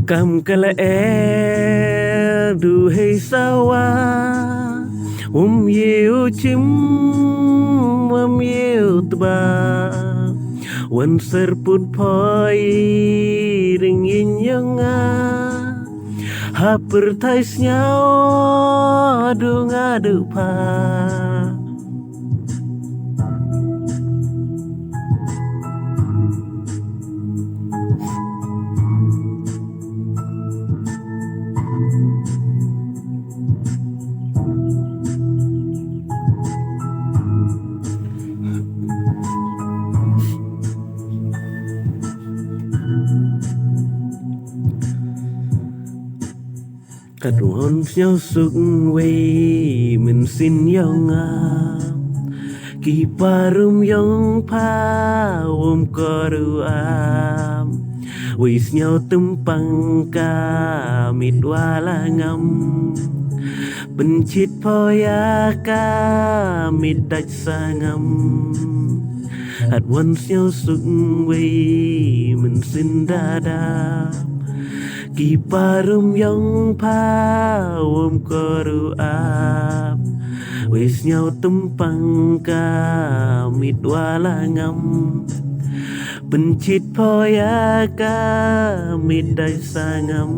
Kam kala du hay sawa yêu chim yêu tba wan serput poi ringin yang haper tais nyao du ngadu pa cắt hôn nhau suk way mình xin yong ki parum yong pa koru am wis nhau tumpang ka mit wala ngam bencit poya ka mit dach sangam at once nhau suk way mình xin dada ki parum yang pa koru ap wis nhau tumpang ka mit wala ngam bencit poya ka mit dai sangam